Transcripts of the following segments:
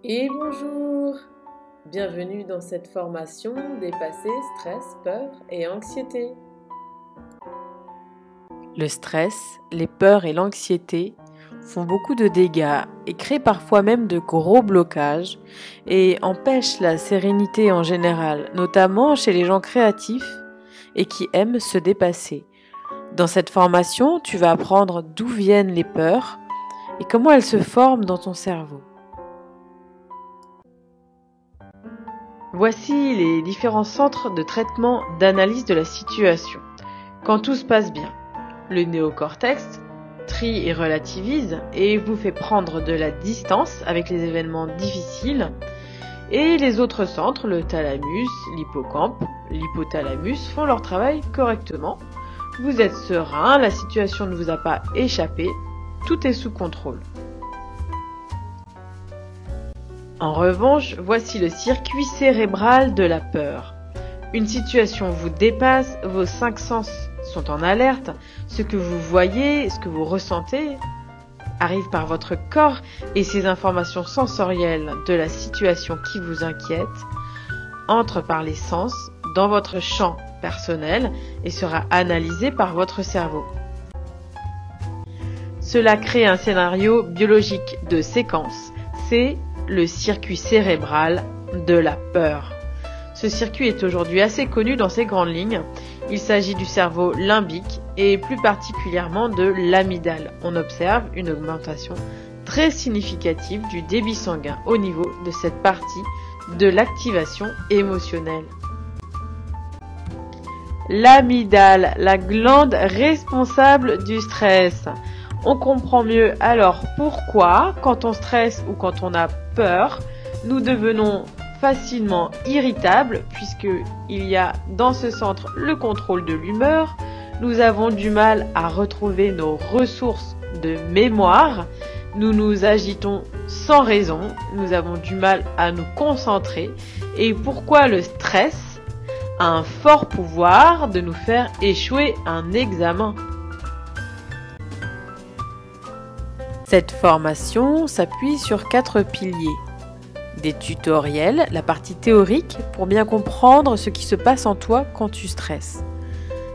Et bonjour! Bienvenue dans cette formation Dépasser stress, peur et anxiété. Le stress, les peurs et l'anxiété font beaucoup de dégâts et créent parfois même de gros blocages et empêchent la sérénité en général, notamment chez les gens créatifs et qui aiment se dépasser. Dans cette formation, tu vas apprendre d'où viennent les peurs et comment elles se forment dans ton cerveau. Voici les différents centres de traitement d'analyse de la situation. Quand tout se passe bien, le néocortex trie et relativise et vous fait prendre de la distance avec les événements difficiles. Et les autres centres, le thalamus, l'hippocampe, l'hypothalamus, font leur travail correctement. Vous êtes serein, la situation ne vous a pas échappé, tout est sous contrôle. En revanche, voici le circuit cérébral de la peur. Une situation vous dépasse, vos 5 sens sont en alerte, ce que vous voyez, ce que vous ressentez arrive par votre corps et ces informations sensorielles de la situation qui vous inquiète entrent par les sens dans votre champ personnel et sera analysé par votre cerveau. Cela crée un scénario biologique de séquence. C'est le circuit cérébral de la peur. Ce circuit est aujourd'hui assez connu dans ses grandes lignes. Il s'agit du cerveau limbique et plus particulièrement de l'amygdale. On observe une augmentation très significative du débit sanguin au niveau de cette partie de l'activation émotionnelle. L'amygdale, la glande responsable du stress. On comprend mieux alors pourquoi, quand on stresse ou quand on a peur, nous devenons facilement irritables puisqu'il y a dans ce centre le contrôle de l'humeur. Nous avons du mal à retrouver nos ressources de mémoire. Nous nous agitons sans raison. Nous avons du mal à nous concentrer. Et pourquoi le stress a un fort pouvoir de nous faire échouer un examen. Cette formation s'appuie sur 4 piliers. Des tutoriels, la partie théorique pour bien comprendre ce qui se passe en toi quand tu stresses.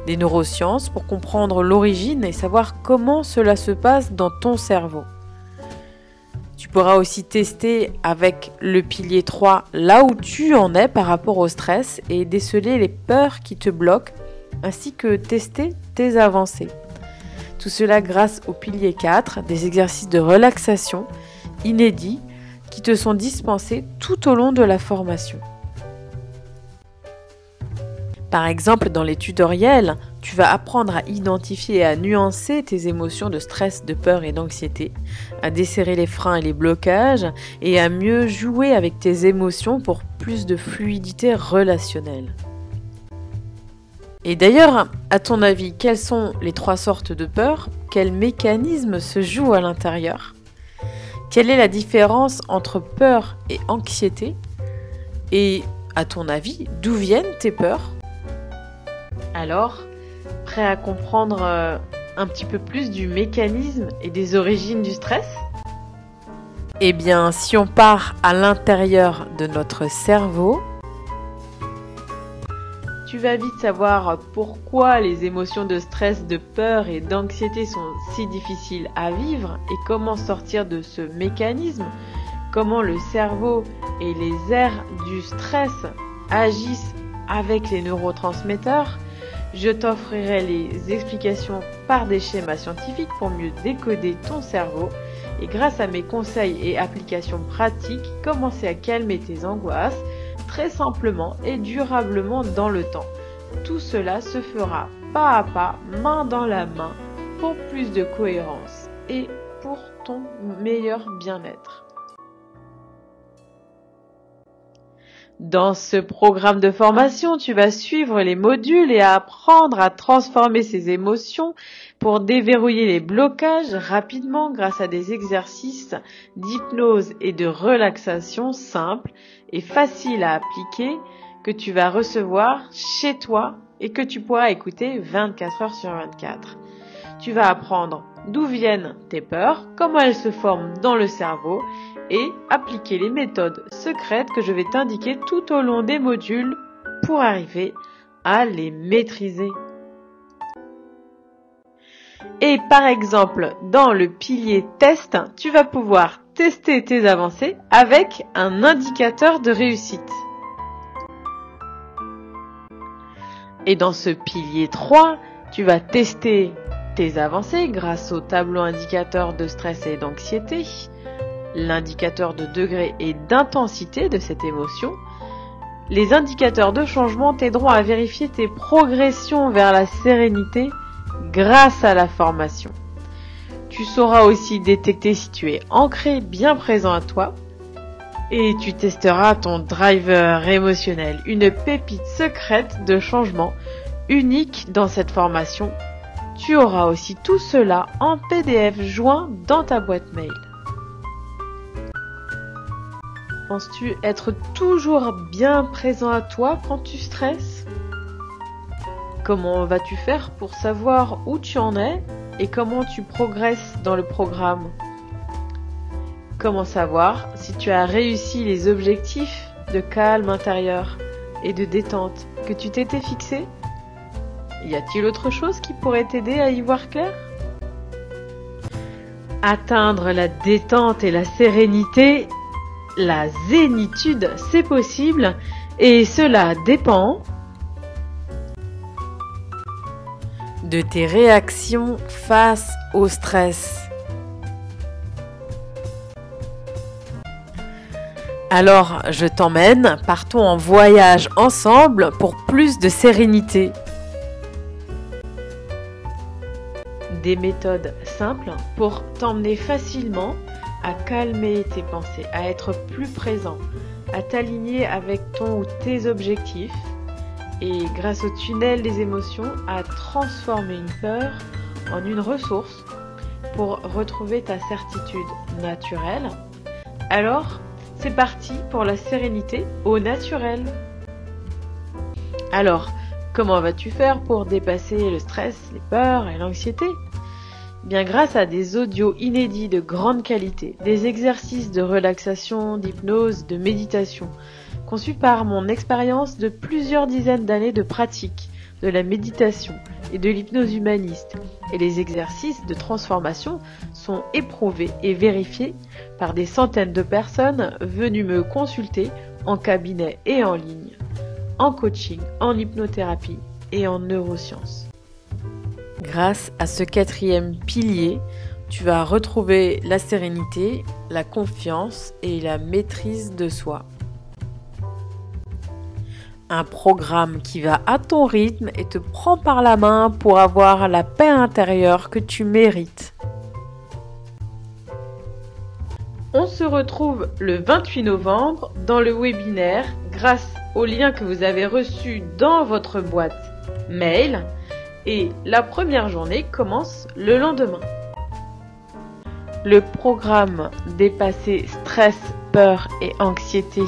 Des neurosciences pour comprendre l'origine et savoir comment cela se passe dans ton cerveau. Tu pourras aussi tester avec le pilier 3 là où tu en es par rapport au stress et déceler les peurs qui te bloquent ainsi que tester tes avancées. Tout cela grâce au pilier 4, des exercices de relaxation inédits qui te sont dispensés tout au long de la formation. Par exemple, dans les tutoriels, tu vas apprendre à identifier et à nuancer tes émotions de stress, de peur et d'anxiété, à desserrer les freins et les blocages et à mieux jouer avec tes émotions pour plus de fluidité relationnelle. Et d'ailleurs, à ton avis, quelles sont les 3 sortes de peur? Quels mécanismes se jouent à l'intérieur? Quelle est la différence entre peur et anxiété? Et à ton avis, d'où viennent tes peurs? Alors, prêt à comprendre un petit peu plus du mécanisme et des origines du stress? Eh bien, si on part à l'intérieur de notre cerveau, tu vas vite savoir pourquoi les émotions de stress, de peur et d'anxiété sont si difficiles à vivre et comment sortir de ce mécanisme, comment le cerveau et les aires du stress agissent avec les neurotransmetteurs. Je t'offrirai les explications par des schémas scientifiques pour mieux décoder ton cerveau et grâce à mes conseils et applications pratiques, commencer à calmer tes angoisses très simplement et durablement dans le temps. Tout cela se fera pas à pas, main dans la main, pour plus de cohérence et pour ton meilleur bien-être. Dans ce programme de formation, tu vas suivre les modules et apprendre à transformer ces émotions pour déverrouiller les blocages rapidement grâce à des exercices d'hypnose et de relaxation simples et faciles à appliquer que tu vas recevoir chez toi et que tu pourras écouter 24 heures sur 24. Tu vas apprendre d'où viennent tes peurs, comment elles se forment dans le cerveau et appliquer les méthodes secrètes que je vais t'indiquer tout au long des modules pour arriver à les maîtriser. Et par exemple, dans le pilier test, tu vas pouvoir tester tes avancées avec un indicateur de réussite. Et dans ce pilier 3, tu vas tester tes avancées grâce au tableau indicateur de stress et d'anxiété, l'indicateur de degré et d'intensité de cette émotion. Les indicateurs de changement t'aideront à vérifier tes progressions vers la sérénité grâce à la formation. Tu sauras aussi détecter si tu es ancré bien présent à toi et tu testeras ton driver émotionnel, une pépite secrète de changement unique dans cette formation. Tu auras aussi tout cela en PDF joint dans ta boîte mail. Penses-tu être toujours bien présent à toi quand tu stresses? Comment vas-tu faire pour savoir où tu en es et comment tu progresses dans le programme? Comment savoir si tu as réussi les objectifs de calme intérieur et de détente que tu t'étais fixé? Y a-t-il autre chose qui pourrait t'aider à y voir clair? Atteindre la détente et la sérénité, la zénitude, c'est possible et cela dépend de tes réactions face au stress. Alors, je t'emmène, partons en voyage ensemble pour plus de sérénité. Des méthodes simples pour t'emmener facilement à calmer tes pensées, à être plus présent, à t'aligner avec ton ou tes objectifs et grâce au tunnel des émotions à transformer une peur en une ressource pour retrouver ta certitude naturelle. Alors, c'est parti pour la sérénité au naturel. Alors, comment vas-tu faire pour dépasser le stress, les peurs et l'anxiété? Bien, grâce à des audios inédits de grande qualité, des exercices de relaxation, d'hypnose, de méditation, conçus par mon expérience de plusieurs dizaines d'années de pratique de la méditation et de l'hypnose humaniste, et les exercices de transformation sont éprouvés et vérifiés par des centaines de personnes venues me consulter en cabinet et en ligne, en coaching, en hypnothérapie et en neurosciences. Grâce à ce 4e pilier, tu vas retrouver la sérénité, la confiance et la maîtrise de soi. Un programme qui va à ton rythme et te prend par la main pour avoir la paix intérieure que tu mérites. On se retrouve le 28 novembre dans le webinaire grâce au lien que vous avez reçu dans votre boîte mail et la première journée commence le lendemain. Le programme Dépasser stress, peur et anxiété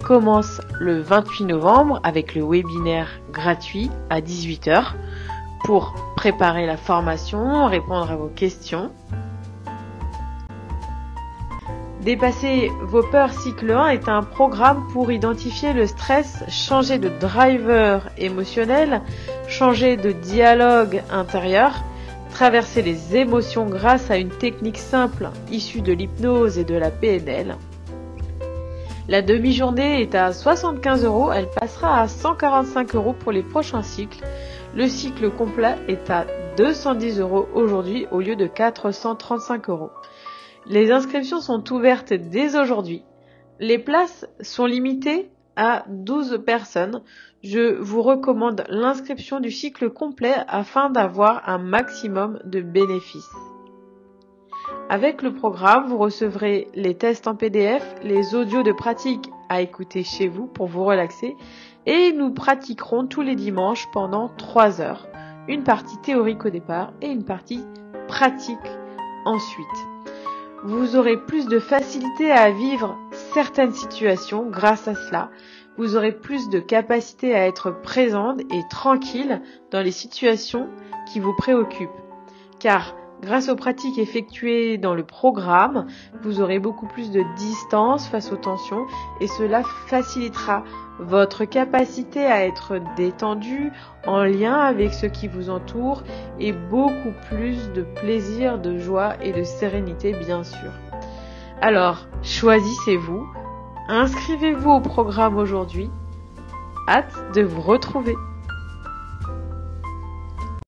commence le 28 novembre avec le webinaire gratuit à 18 h pour préparer la formation, répondre à vos questions. Dépasser vos peurs cycle 1 est un programme pour identifier le stress, changer de driver émotionnel, changer de dialogue intérieur, traverser les émotions grâce à une technique simple issue de l'hypnose et de la PNL. La demi-journée est à 75 €, elle passera à 145 € pour les prochains cycles. Le cycle complet est à 210 € aujourd'hui au lieu de 435 €. Les inscriptions sont ouvertes dès aujourd'hui. Les places sont limitées à 12 personnes. Je vous recommande l'inscription du cycle complet afin d'avoir un maximum de bénéfices. Avec le programme, vous recevrez les tests en PDF, les audios de pratique à écouter chez vous pour vous relaxer et nous pratiquerons tous les dimanches pendant 3 heures. Une partie théorique au départ et une partie pratique ensuite. Vous aurez plus de facilité à vivre certaines situations grâce à cela. Vous aurez plus de capacité à être présente et tranquille dans les situations qui vous préoccupent. Car Grâce aux pratiques effectuées dans le programme, vous aurez beaucoup plus de distance face aux tensions et cela facilitera votre capacité à être détendu, en lien avec ce qui vous entoure et beaucoup plus de plaisir, de joie et de sérénité bien sûr. Alors, choisissez-vous, inscrivez-vous au programme aujourd'hui. Hâte de vous retrouver.